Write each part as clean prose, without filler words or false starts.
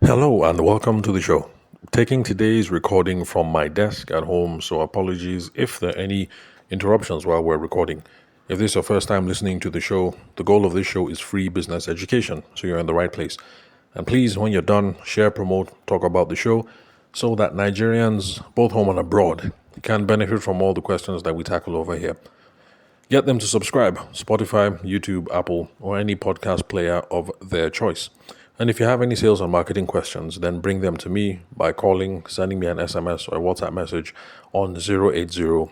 Hello and welcome to the show. Taking today's recording from my desk at home, so apologies if there are any interruptions while we're recording. If this is your first time listening to the show, the goal of this show is free business education, so you're in the right place. And please, when you're done, share, promote, talk about the show so that Nigerians, both home and abroad, can benefit from all the questions that we tackle over here. Get them to subscribe, Spotify, YouTube, Apple, or any podcast player of their choice. And if you have any sales and marketing questions, then bring them to me by calling, sending me an SMS or a WhatsApp message on 080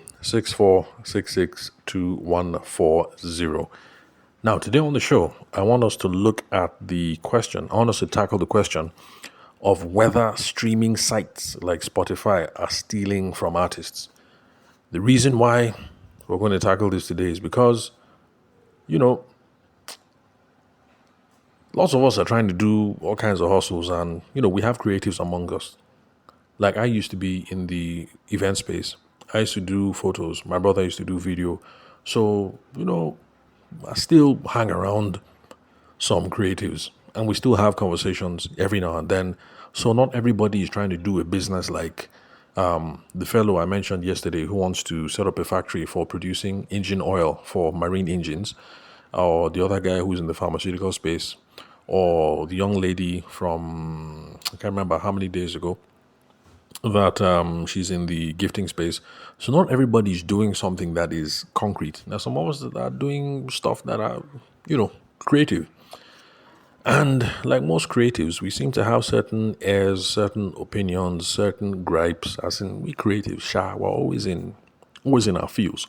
Now, today on the show, I want us to look at the question, I want us to tackle the question of whether streaming sites like Spotify are stealing from artists. The reason why we're going to tackle this today is because, you know, lots of us are trying to do all kinds of hustles, and, we have creatives among us. Like, I used to be in the event space. I used to do photos. My brother used to do video. So, I still hang around some creatives and we still have conversations every now and then. So, not everybody is trying to do a business like the fellow I mentioned yesterday who wants to set up a factory for producing engine oil for marine engines, or the other guy who's in the pharmaceutical space, or the young lady from, I can't remember how many days ago, that she's in the gifting space. So not everybody is doing something that is concrete. Now, some of us that are doing stuff that are, creative. And like most creatives, we seem to have certain airs, certain opinions, certain gripes. As in, we creatives, we're always in our fields.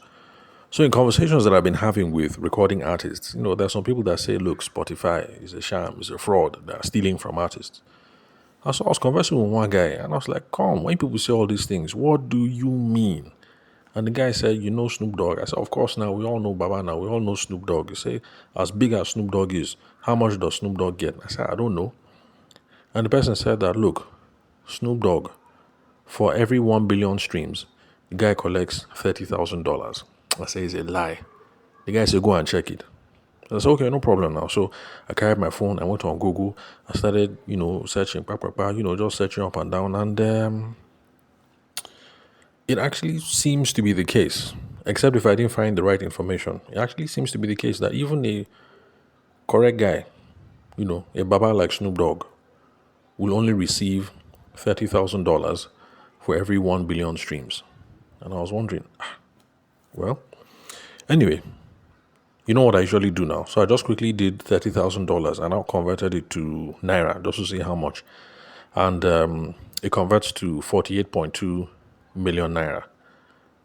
So in conversations that I've been having with recording artists, there's some people that say, "Look, Spotify is a sham, is a fraud. They're stealing from artists." And so I was conversing with one guy, and I was like, "Come, when people say all these things, what do you mean?" And the guy said, "You know Snoop Dogg?" I said, "Of course, now we all know Baba now. We all know Snoop Dogg." He said, "As big as Snoop Dogg is, how much does Snoop Dogg get?" I said, "I don't know." And the person said that, "Look, Snoop Dogg, for every 1 billion streams, the guy collects $30,000. I say, "It's a lie." The guy said, "Go and check it." I said, "Okay, no problem now." So I carried my phone, I went on Google, I started, searching, just searching up and down. And it actually seems to be the case, except if I didn't find the right information. It actually seems to be the case that even a correct guy, a baba like Snoop Dogg, will only receive $30,000 for every 1 billion streams. And I was wondering, well, anyway, you know what I usually do now? So I just quickly did $30,000 and I converted it to Naira just to see how much. And it converts to 48.2 million Naira.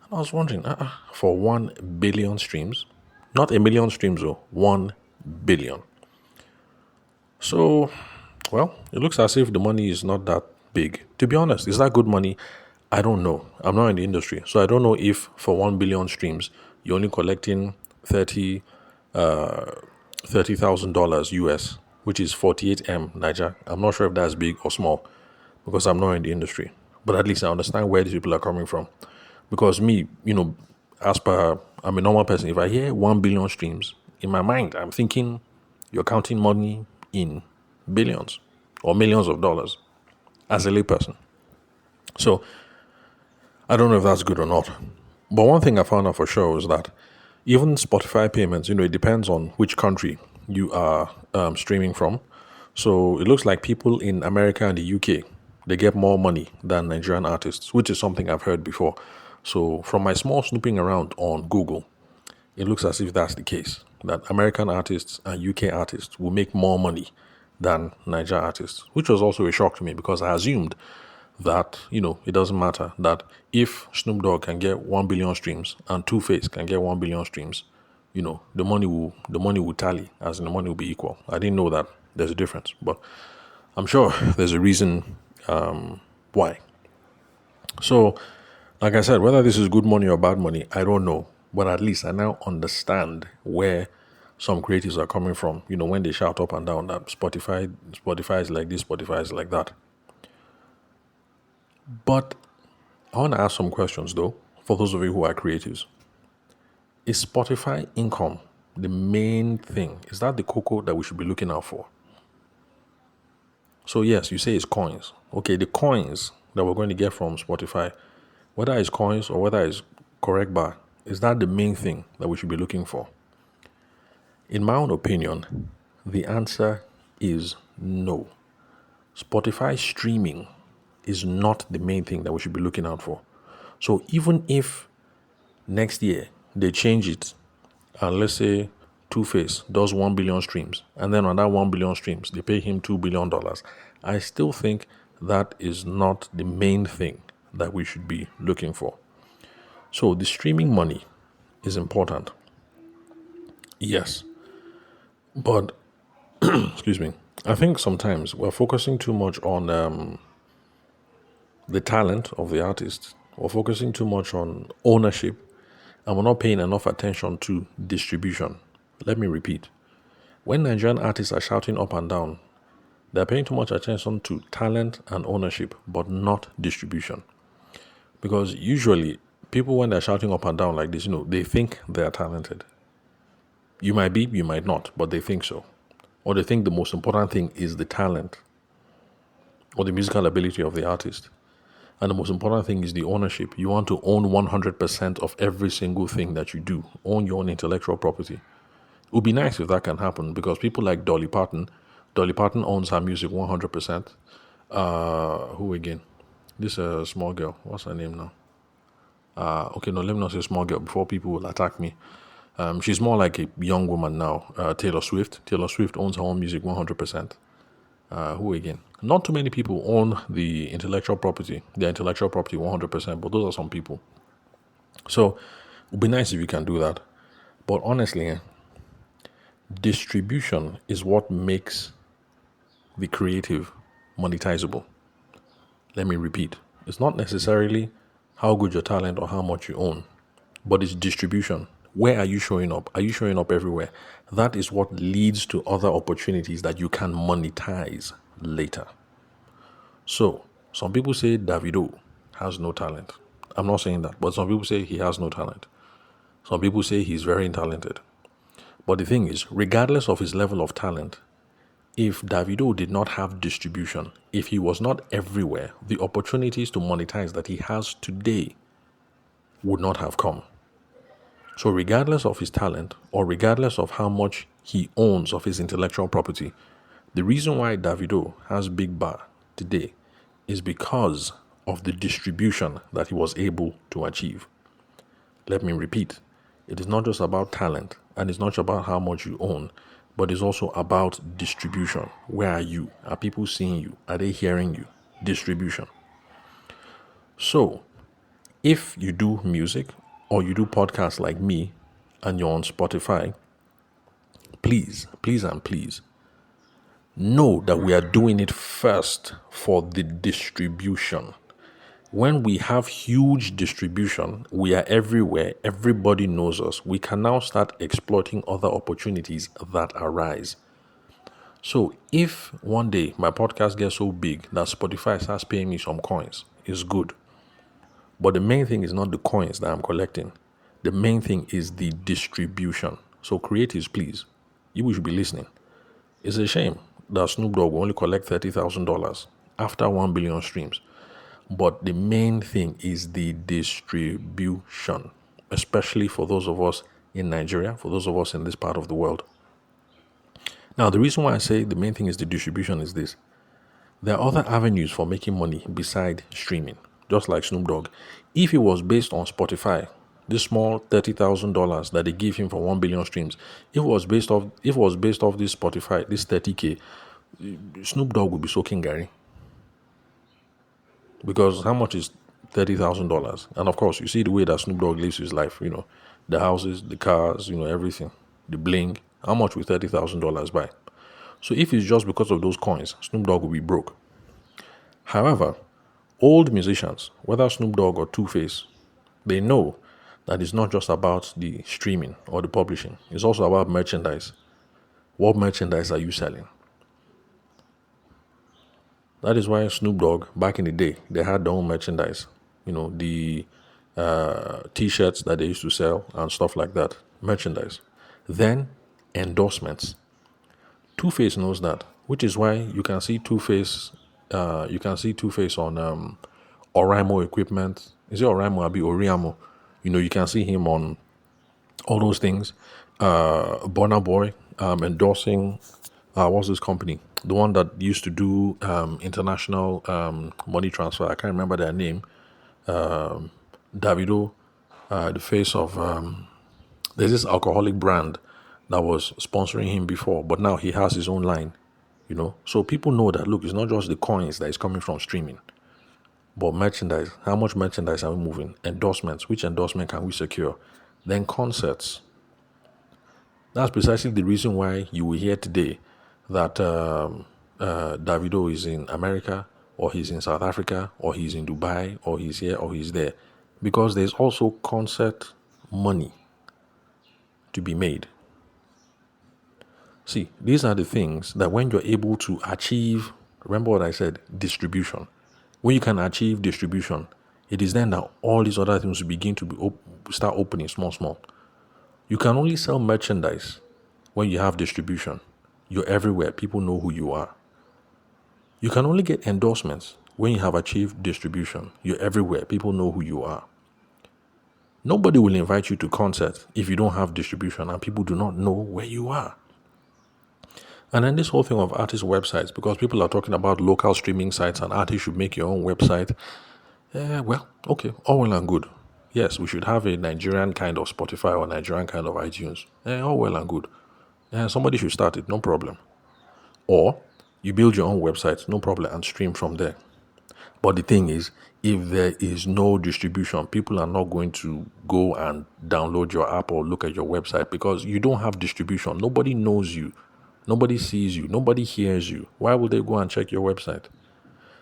And I was wondering, for 1 billion streams, not a million streams, though, 1 billion. So, well, it looks as if the money is not that big. To be honest, is that good money? I don't know. I'm not in the industry. So I don't know if for 1 billion streams, you're only collecting $30,000 US, which is 48M Niger. I'm not sure if that's big or small because I'm not in the industry. But at least I understand where these people are coming from. Because me, as per, I'm a normal person. If I hear 1 billion streams, in my mind, I'm thinking you're counting money in billions or millions of dollars as a layperson. So I don't know if that's good or not. But one thing I found out for sure is that even Spotify payments, it depends on which country you are streaming from. So it looks like people in America and the UK, they get more money than Nigerian artists, which is something I've heard before. So from my small snooping around on Google, it looks as if that's the case, that American artists and UK artists will make more money than Nigerian artists, which was also a shock to me because I assumed that, it doesn't matter, that if Snoop Dogg can get 1 billion streams and Two-Face can get 1 billion streams, the money will tally, as in the money will be equal. I didn't know that there's a difference, but I'm sure there's a reason why. So, like I said, whether this is good money or bad money, I don't know. But at least I now understand where some creatives are coming from, when they shout up and down that Spotify is like this, Spotify is like that. But I want to ask some questions though, for those of you who are creatives. Is Spotify income the main thing? Is that the cocoa that we should be looking out for? So yes, you say it's coins. Okay, the coins that we're going to get from Spotify, whether it's coins or whether it's correct bar, is that the main thing that we should be looking for? In my own opinion, the answer is no. Spotify streaming is not the main thing that we should be looking out for. So even if next year they change it and let's say Two Face does 1 billion streams, and then on that 1 billion streams, they pay him $2 billion, I still think that is not the main thing that we should be looking for. So the streaming money is important. Yes. But, excuse me, I think sometimes we're focusing too much on the talent of the artist. We're focusing too much on ownership, and we're not paying enough attention to distribution. Let me repeat. When Nigerian artists are shouting up and down, they're paying too much attention to talent and ownership, but not distribution. Because usually, people, when they're shouting up and down like this, they think they're talented. You might be, you might not, but they think so. Or they think the most important thing is the talent or the musical ability of the artist. And the most important thing is the ownership. You want to own 100% of every single thing that you do. Own your own intellectual property. It would be nice if that can happen, because people like Dolly Parton owns her music 100%. Who again? This small girl. What's her name now? Okay, no, let me not say small girl before people will attack me. She's more like a young woman now. Taylor Swift. Taylor Swift owns her own music 100%. Who again? Not too many people own their intellectual property 100%, but those are some people. So it would be nice if you can do that. But honestly, distribution is what makes the creative monetizable. Let me repeat. It's not necessarily how good your talent or how much you own, but it's distribution. Where are you showing up? Are you showing up everywhere? That is what leads to other opportunities that you can monetize later. So, some people say Davido has no talent. I'm not saying that, but some people say he has no talent. Some people say he's very talented. But the thing is, regardless of his level of talent, if Davido did not have distribution, if he was not everywhere, the opportunities to monetize that he has today would not have come. So regardless of his talent, or regardless of how much he owns of his intellectual property, the reason why Davido has Big Bar today is because of the distribution that he was able to achieve. Let me repeat. It is not just about talent, and it's not just about how much you own, but it's also about distribution. Where are you? Are people seeing you? Are they hearing you? Distribution. So, if you do music or you do podcasts like me and you're on Spotify, please know that we are doing it first for the distribution. When we have huge distribution, we are everywhere, everybody knows us. We can now start exploiting other opportunities that arise. So if one day my podcast gets so big that Spotify starts paying me some coins, it's good. But the main thing is not the coins that I'm collecting. The main thing is the distribution. So creatives, please, you should be listening. It's a shame that Snoop Dogg will only collect $30,000 after 1 billion streams. But the main thing is the distribution, especially for those of us in Nigeria, for those of us in this part of the world. Now, the reason why I say the main thing is the distribution is this. There are other avenues for making money beside streaming, just like Snoop Dogg. If it was based on Spotify, this small $30,000 that they give him for 1 billion streams, if it was based off this Spotify, this 30K, Snoop Dogg would be soaking Gary. Because how much is $30,000? And of course, you see the way that Snoop Dogg lives his life, the houses, the cars, everything, the bling. How much will $30,000 buy? So if it's just because of those coins, Snoop Dogg will be broke. However, old musicians, whether Snoop Dogg or Two Face, they know that it's not just about the streaming or the publishing. It's also about merchandise. What merchandise are you selling? That is why Snoop Dogg, back in the day, they had their own merchandise. The T-shirts that they used to sell and stuff like that. Merchandise. Then, endorsements. Two Face knows that. which is why you can see Two Face. You can see Two Face on Oraimo equipment. Is it Oraimo? Abi Oriamo? You can see him on all those things. Burna Boy endorsing what's this company? The one that used to do international money transfer. I can't remember their name. Davido, the face of there's this alcoholic brand that was sponsoring him before, but now he has his own line. So people know that look, it's not just the coins that is coming from streaming, but merchandise. How much merchandise are we moving? Endorsements. Which endorsement can we secure? Then concerts. That's precisely the reason why you will hear today that Davido is in America, or he's in South Africa, or he's in Dubai, or he's here, or he's there. Because there's also concert money to be made. See, these are the things that when you're able to achieve, remember what I said, distribution. When you can achieve distribution, it is then that all these other things will begin to start opening small. You can only sell merchandise when you have distribution. You're everywhere. People know who you are. You can only get endorsements when you have achieved distribution. You're everywhere. People know who you are. Nobody will invite you to concerts if you don't have distribution and people do not know where you are. And then this whole thing of artist websites, because people are talking about local streaming sites and artists should make your own website. Well, okay, all well and good. Yes, we should have a Nigerian kind of Spotify or Nigerian kind of iTunes. All well and good. Somebody should start it, no problem. Or you build your own website, no problem, and stream from there. But the thing is, if there is no distribution, people are not going to go and download your app or look at your website because you don't have distribution. Nobody knows you. Nobody sees you. Nobody hears you. Why would they go and check your website?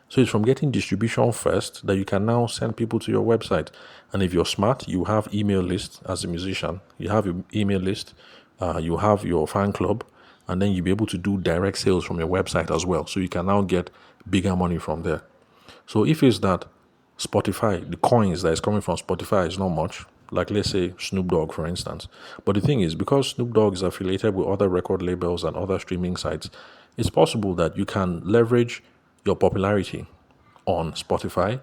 So it's from getting distribution first that you can now send people to your website. And if you're smart, you have email list as a musician. You have your email list. You have your fan club. And then you'll be able to do direct sales from your website as well. So you can now get bigger money from there. So if it's that Spotify, the coins that is coming from Spotify is not much, like let's say Snoop Dogg, for instance. But the thing is, because Snoop Dogg is affiliated with other record labels and other streaming sites, it's possible that you can leverage your popularity on Spotify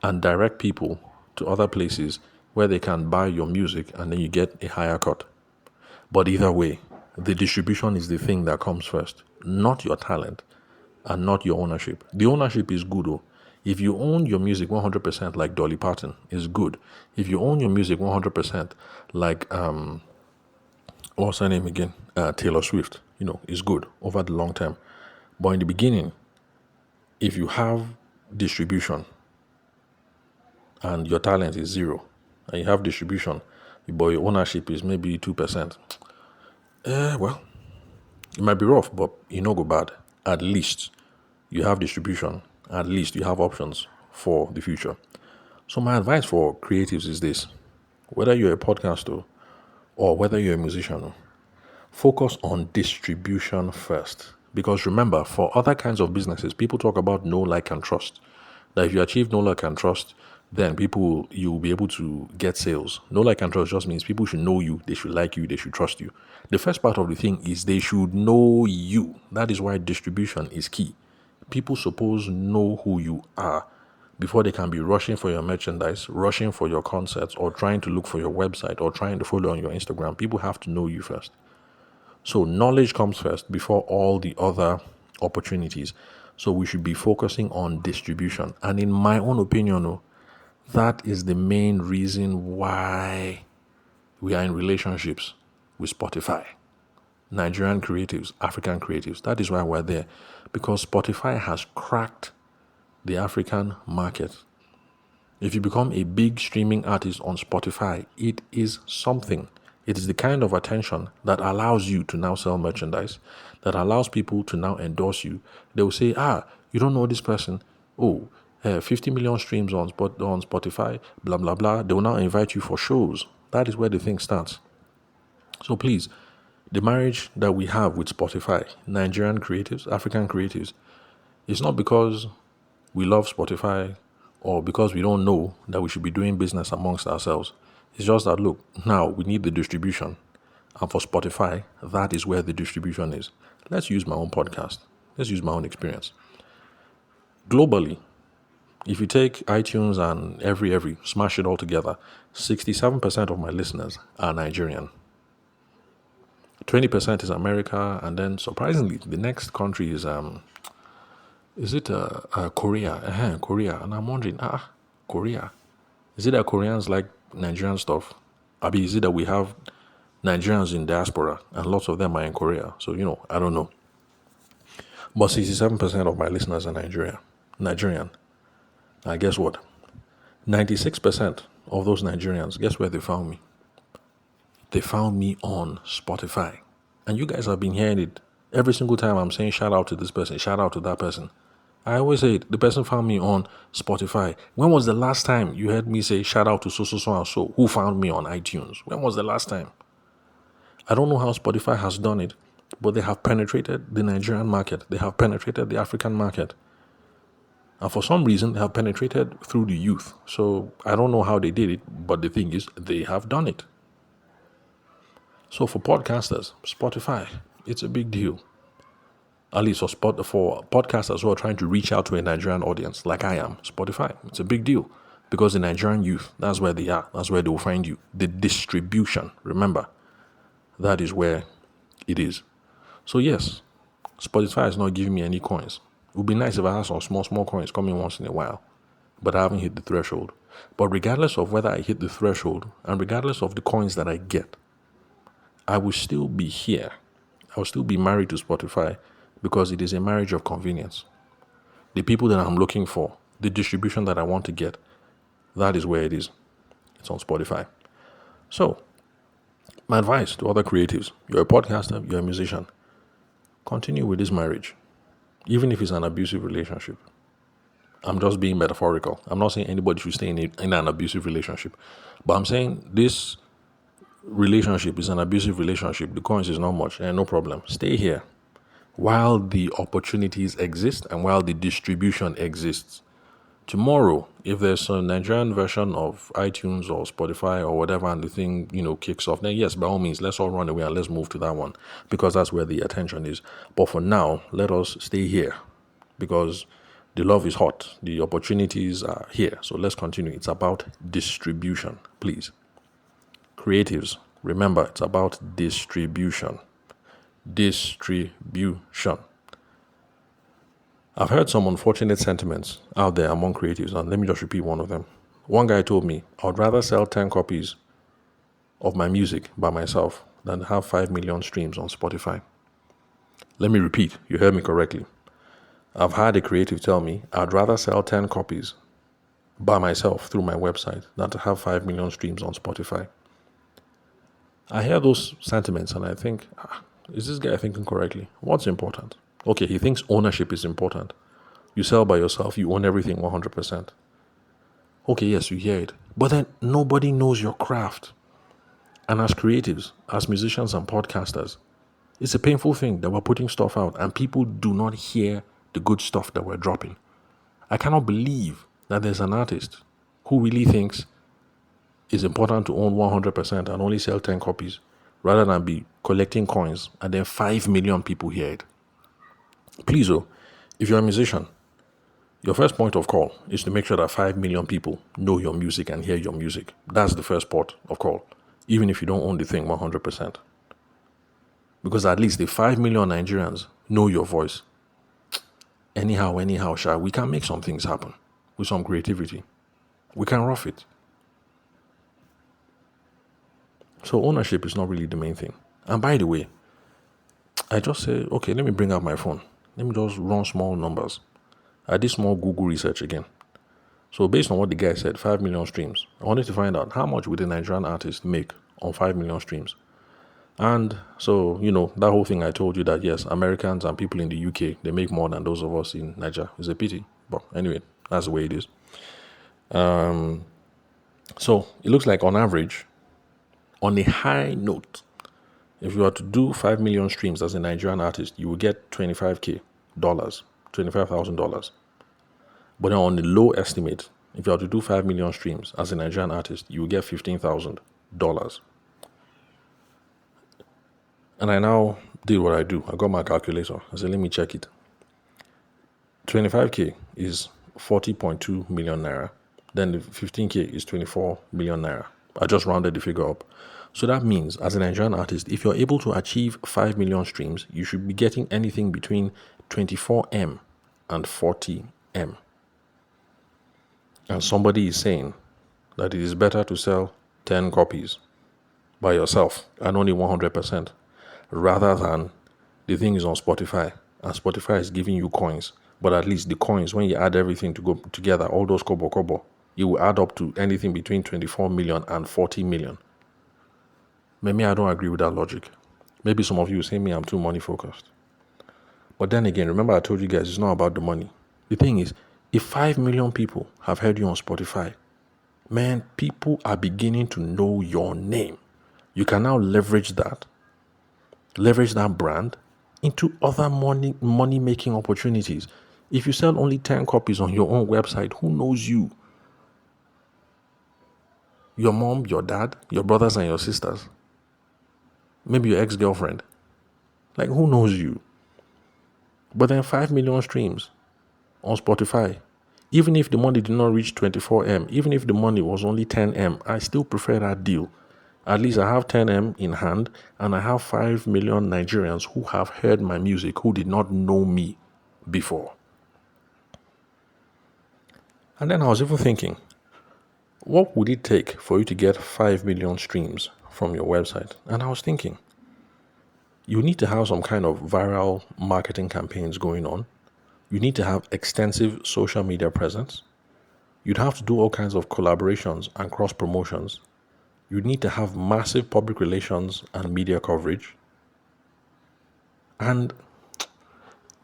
and direct people to other places where they can buy your music and then you get a higher cut. But either way, the distribution is the thing that comes first, not your talent and not your ownership. The ownership is good, though. If you own your music 100% like Dolly Parton, is good. If you own your music 100% like, what's her name again? Taylor Swift, is good over the long term. But in the beginning, if you have distribution and your talent is zero, and you have distribution, but your ownership is maybe 2%, well, it might be rough, but go bad. At least you have distribution. At least you have options for the future. So my advice for creatives is this. Whether you're a podcaster or whether you're a musician, focus on distribution first. Because remember, for other kinds of businesses, people talk about know, like, and trust. That if you achieve know, like, and trust, then you'll be able to get sales. Know, like, and trust just means people should know you, they should like you, they should trust you. The first part of the thing is they should know you. That is why distribution is key. People suppose know who you are before they can be rushing for your merchandise, rushing for your concerts, or trying to look for your website, or trying to follow on your Instagram. People have to know you first. So knowledge comes first before all the other opportunities. So we should be focusing on distribution. And in my own opinion, that is the main reason why we are in relationships with Spotify. Nigerian creatives, African creatives. That is why we're there. Because Spotify has cracked the African market. If you become a big streaming artist on Spotify, it is something. It is the kind of attention that allows you to now sell merchandise, that allows people to now endorse you. They will say, you don't know this person. 50 million streams on Spotify, blah, blah, blah. They will now invite you for shows. That is where the thing starts. So please, the marriage that we have with Spotify, Nigerian creatives, African creatives, is not because we love Spotify or because we don't know that we should be doing business amongst ourselves. It's just that, look, now we need the distribution. And for Spotify, that is where the distribution is. Let's use my own podcast. Let's use my own experience. Globally, if you take iTunes and every smash it all together, 67% of my listeners are Nigerian. 20% is America, and then surprisingly, the next country is Korea? Korea, and I'm wondering, Korea. Is it that Koreans like Nigerian stuff? Is it that we have Nigerians in diaspora and lots of them are in Korea? So I don't know. But 67% of my listeners are Nigerian. And guess what? 96% of those Nigerians, guess where they found me? They found me on Spotify. And you guys have been hearing it every single time I'm saying shout out to this person, shout out to that person. I always say it, the person found me on Spotify. When was the last time you heard me say shout out to so and so who found me on iTunes? When was the last time? I don't know how Spotify has done it, but they have penetrated the Nigerian market. They have penetrated the African market. And for some reason, they have penetrated through the youth. So I don't know how they did it, but the thing is, they have done it. So for podcasters, Spotify, it's a big deal. At least for podcasters who are trying to reach out to a Nigerian audience, like I am, Spotify, it's a big deal. Because the Nigerian youth, that's where they are. That's where they will find you. The distribution, remember, that is where it is. So yes, Spotify is not giving me any coins. It would be nice if I had some small coins coming once in a while, but I haven't hit the threshold. But regardless of whether I hit the threshold and regardless of the coins that I get, I will still be here. I will still be married to Spotify because it is a marriage of convenience. The people that I'm looking for, the distribution that I want to get, that is where it is. It's on Spotify. So, my advice to other creatives, you're a podcaster, you're a musician, continue with this marriage, even if it's an abusive relationship. I'm just being metaphorical. I'm not saying anybody should stay in an abusive relationship, but I'm saying this relationship is an abusive relationship. The coins is not much, and no problem. Stay here while the opportunities exist and while the distribution exists. Tomorrow, if there's a Nigerian version of iTunes or Spotify or whatever, and the thing, kicks off, then yes, by all means, let's all run away and let's move to that one because that's where the attention is. But for now, let us stay here because the love is hot. The opportunities are here. So let's continue. It's about distribution, please. Creatives, remember, it's about distribution. Distribution. I've heard some unfortunate sentiments out there among creatives, and let me just repeat one of them. One guy told me, I would rather sell 10 copies of my music by myself than have 5 million streams on Spotify. Let me repeat, you heard me correctly. I've had a creative tell me, I'd rather sell 10 copies by myself through my website than to have 5 million streams on Spotify. I hear those sentiments and I think, is this guy thinking correctly? What's important? Okay, he thinks ownership is important. You sell by yourself, you own everything 100%. Okay, yes, you hear it. But then nobody knows your craft. And as creatives, as musicians and podcasters, it's a painful thing that we're putting stuff out and people do not hear the good stuff that we're dropping. I cannot believe that there's an artist who really thinks it's important to own 100% and only sell 10 copies rather than be collecting coins and then 5 million people hear it. Please, if you're a musician, your first point of call is to make sure that 5 million people know your music and hear your music. That's the first port of call, even if you don't own the thing 100%. Because at least the 5 million Nigerians know your voice. Anyhow, we can make some things happen with some creativity. We can rough it. So ownership is not really the main thing. And by the way, I just say, okay, let me bring out my phone. Let me just run small numbers. I did small Google research again. So based on what the guy said, 5 million streams, I wanted to find out how much would a Nigerian artist make on 5 million streams. And so, that whole thing I told you that, yes, Americans and people in the UK, they make more than those of us in Nigeria. It's a pity. But anyway, that's the way it is. So it looks like on average, on a high note, if you were to do 5 million streams as a Nigerian artist, you will get $25,000, $25,000. But then on the low estimate, if you were to do 5 million streams as a Nigerian artist, you will get $15,000. And I now did what I do. I got my calculator. I said, let me check it. 25K is 40.2 million naira. Then the 15K is 24 million naira. I just rounded the figure up. So that means, as a Nigerian artist, if you're able to achieve 5 million streams, you should be getting anything between 24M and 40M. And somebody is saying that it is better to sell 10 copies by yourself and only 100% rather than the thing is on Spotify and Spotify is giving you coins. But at least the coins, when you add everything to go together, all those kobo, it will add up to anything between 24 million and 40 million. Maybe I don't agree with that logic. Maybe some of you say me I'm too money focused. But then again, remember I told you guys it's not about the money. The thing is, if 5 million people have heard you on Spotify, man, people are beginning to know your name. You can now leverage that brand into other money making opportunities. If you sell only 10 copies on your own website, who knows you? Your mom, your dad, your brothers and your sisters. Maybe your ex-girlfriend. Like, who knows you? But then 5 million streams on Spotify. Even if the money did not reach 24M, even if the money was only 10M, I still prefer that deal. At least I have 10M in hand and I have 5 million Nigerians who have heard my music who did not know me before. And then I was even thinking, what would it take for you to get 5 million streams from your website? And I was thinking, you need to have some kind of viral marketing campaigns going on. You need to have extensive social media presence. You'd have to do all kinds of collaborations and cross promotions. You need to have massive public relations and media coverage. And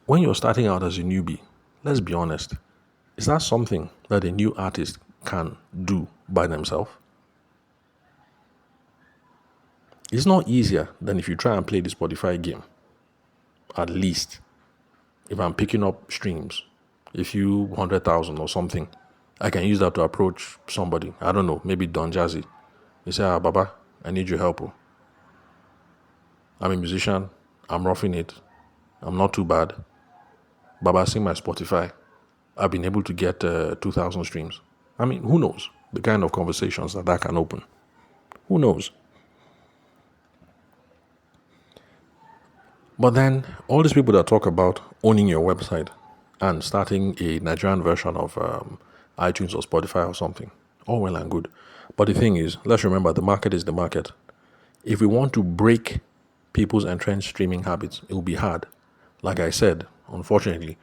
when you're starting out as a newbie, let's be honest, is that something that a new artist can do by themselves? It's not easier than if you try and play the Spotify game. At least, if I'm picking up streams, a few 100,000 or something, I can use that to approach somebody. I don't know, maybe Don Jazzy. You say, Baba, I need your help. I'm a musician. I'm roughing it. I'm not too bad. Baba, sing my Spotify. I've been able to get 2,000 streams. I mean, who knows the kind of conversations that can open? Who knows? But then, all these people that talk about owning your website and starting a Nigerian version of iTunes or Spotify or something, all well and good. But the thing is, let's remember the market is the market. If we want to break people's entrenched streaming habits, it will be hard. Like I said, unfortunately,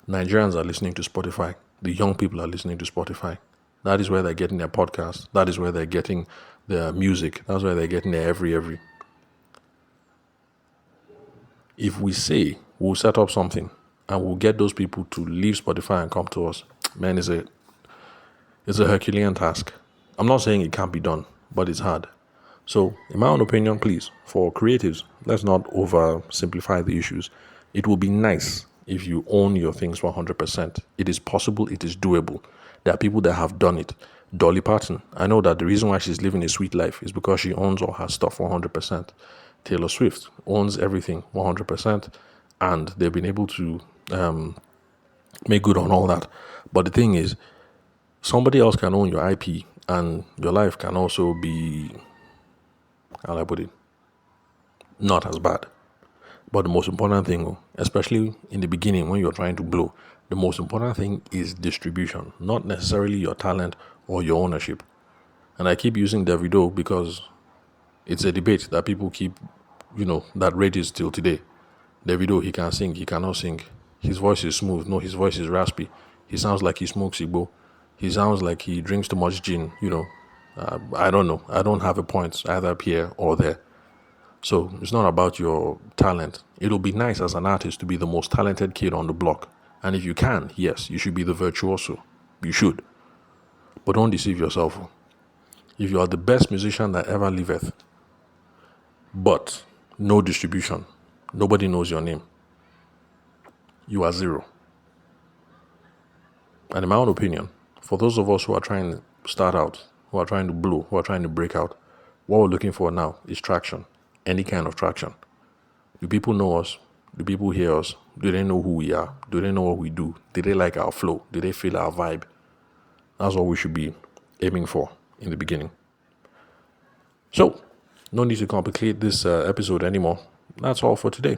Nigerians are listening to Spotify. The young people are listening to Spotify. That is where they're getting their podcasts. That is where they're getting their music. That's where they're getting their every. If we say we'll set up something and we'll get those people to leave Spotify and come to us, man, it's a Herculean task. I'm not saying it can't be done, but it's hard. So, in my own opinion, please, for creatives, let's not oversimplify the issues. It will be nice if you own your things 100%. It is possible, it is doable. There are people that have done it. Dolly Parton, I know that the reason why she's living a sweet life is because she owns all her stuff 100%. Taylor Swift owns everything 100%, and they've been able to make good on all that. But the thing is, somebody else can own your IP, and your life can also be, how do I put it, not as bad. But the most important thing, especially in the beginning when you're trying to blow, the most important thing is distribution, not necessarily your talent or your ownership. And I keep using Davido because it's a debate that people keep, that rages till today. Davido, he can sing, he cannot sing. His voice is smooth. No, his voice is raspy. He sounds like he smokes Igbo. He sounds like he drinks too much gin, I don't know. I don't have a point either up here or there. So it's not about your talent. It'll be nice as an artist to be the most talented kid on the block. And if you can, yes, you should be the virtuoso. You should. But don't deceive yourself. If you are the best musician that ever liveth, but no distribution, nobody knows your name, you are zero. And in my own opinion, for those of us who are trying to start out, who are trying to blow, who are trying to break out, what we're looking for now is traction. Any kind of traction. Do people know us? Do people hear us? Do they know who we are? Do they know what we do? Do they like our flow? Do they feel our vibe? That's what we should be aiming for in the beginning. So, no need to complicate this episode anymore. That's all for today.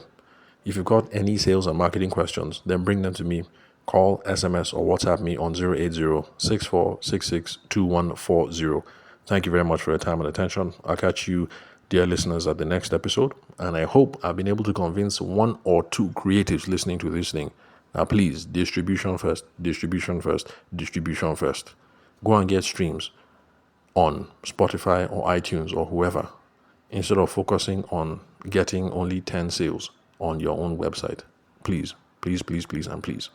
If you've got any sales and marketing questions, then bring them to me. Call, SMS, or WhatsApp me on 080-6466-2140. Thank you very much for your time and attention. I'll catch you, dear listeners, at the next episode. And I hope I've been able to convince one or two creatives listening to this thing. Now, please, distribution first, distribution first, distribution first. Go and get streams on Spotify or iTunes or whoever, instead of focusing on getting only 10 sales on your own website. Please, please, please, please, and please.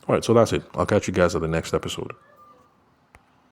All right, so that's it. I'll catch you guys at the next episode.